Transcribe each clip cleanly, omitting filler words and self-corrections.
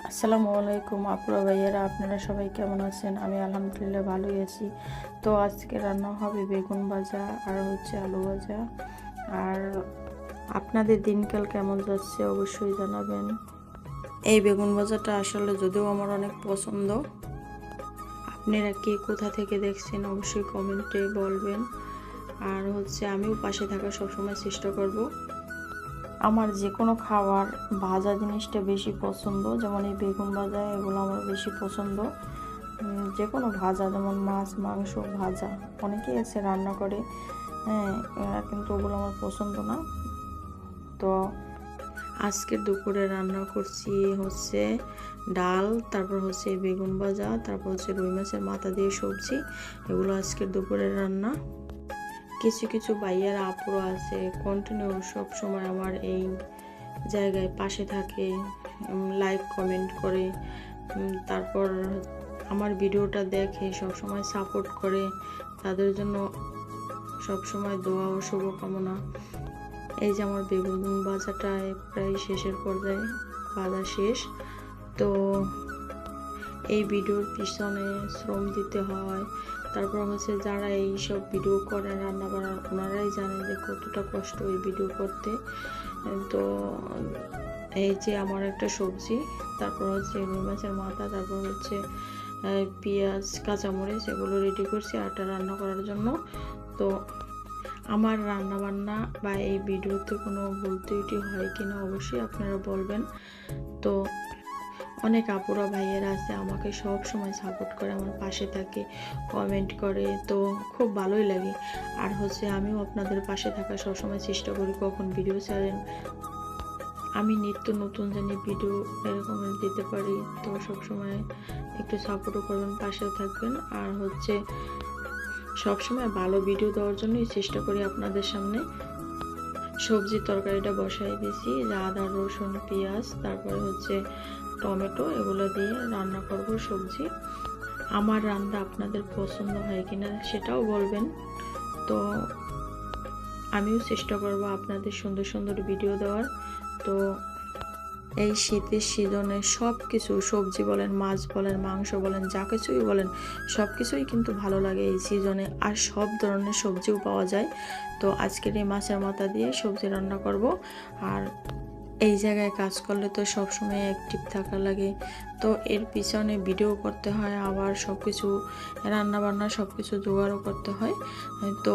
আসসালামু আলাইকুম আপুরা ভাইয়েরা, আপনারা সবাই কেমন আছেন? আমি আলহামদুলিল্লাহ ভালোই আছি। তো আজকে রান্না হবে বেগুন ভাজা আর আলু ভাজা। আর আপনাদের দিনকাল কেমন যাচ্ছে অবশ্যই জানাবেন। এই বেগুন ভাজাটা আসলে যদিও আমার অনেক পছন্দ, আপনারা কে কোথা থেকে দেখছেন অবশ্যই কমেন্টে বলবেন। আর আমিও পাশে থাকার সবসময় চেষ্টা করব। আমার যে কোনো খাবার ভাজা জিনিসটা বেশি পছন্দ, যেমন এই বেগুন ভাজা এগুলো আমার বেশি পছন্দ। যে কোনো ভাজা, যেমন মাছ মাংস ভাজা অনেকেই আছে রান্না করে, হ্যাঁ, কিন্তু ওগুলো আমার পছন্দ না। তো আজকের দুপুরে রান্না করছি ডাল, তারপর বেগুন ভাজা, তারপর রুই মাছের মাথা দিয়ে সবজি। এগুলো আজকের দুপুরের রান্না। কিছু কিছু ভাইয়ারা আপুরা আছে কন্টিনিউ সব সময় আমার এই জায়গায় পাশে থাকে, লাইক কমেন্ট করে, তারপর আমার ভিডিওটা দেখে সব সময় সাপোর্ট করে। তাদের জন্য সব সময় দোয়া ও শুভকামনা। এই যে আমার বেগুন ভাজাটা প্রায় শেষের পর্যায়ে, ভাজা শেষ। তো এই ভিডিওর পিছনে শ্রম দিতে হয়। তারপর যারা এই সব ভিডিও করে রান্না বান্না, ওনারাই জানে যে কতটা কষ্ট এই ভিডিও করতে। তো এই যে আমার একটা সবজি, তারপর রুই মাছের মাথা, তারপর পেঁয়াজ কাঁচামরিচ এগুলো রেডি করছি আটা রান্না করার জন্য। তো আমার রান্না বান্না বা এই ভিডিওতে কোনো ভুল ত্রুটি হয় কিনা অবশ্যই আপনারা বলবেন। তো অনেক আপুরা ভাইয়েরা আছে আমাকে সব সময় সাপোর্ট করে, আমার পাশে থাকে, কমেন্ট করে, তো খুব ভালোই লাগে। আর আমিও আপনাদের পাশে থাকার সবসময় চেষ্টা করি কখন ভিডিও ছাড়েন, আমি নিত্য নতুন জানি ভিডিও এরকম দিতে পারি। তো সবসময় একটু সাপোর্টও করবেন, পাশেও থাকবেন। আর সবসময় ভালো ভিডিও দেওয়ার জন্যই চেষ্টা করি আপনাদের সামনে। সবজির তরকারিটা বসাই দিয়েছি, আদা রসুন পেঁয়াজ, তারপরে টমেটো, এগুলো দিয়ে রান্না করব সবজি। আমার রান্না আপনাদের পছন্দ হয় কিনা সেটাও বলবেন। তো আমিও চেষ্টা করব আপনাদের সুন্দর সুন্দর ভিডিও দেওয়ার। তো এই শীতের সিজনে সব কিছু, সবজি বলেন, মাছ বলেন, মাংস বলেন, যা কিছুই বলেন, সব কিছুই কিন্তু ভালো লাগে এই সিজনে। আর সব ধরনের সবজিও পাওয়া যায়। তো আজকের এই মাছের মাথা দিয়ে সবজি রান্না করব। আর এই জায়গায় কাজ করলে তো সবসময় অ্যাক্টিভ থাকা লাগে। তো এর পিছনে ভিডিও করতে হয়, আবার সব কিছু রান্না বান্না সব কিছু জোগাড়ও করতে হয়। তো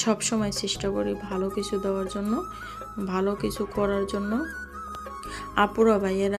সব সময় চেষ্টা করি ভালো কিছু দেওয়ার জন্য, ভালো কিছু করার জন্য। আপুরা ভাইয়েরা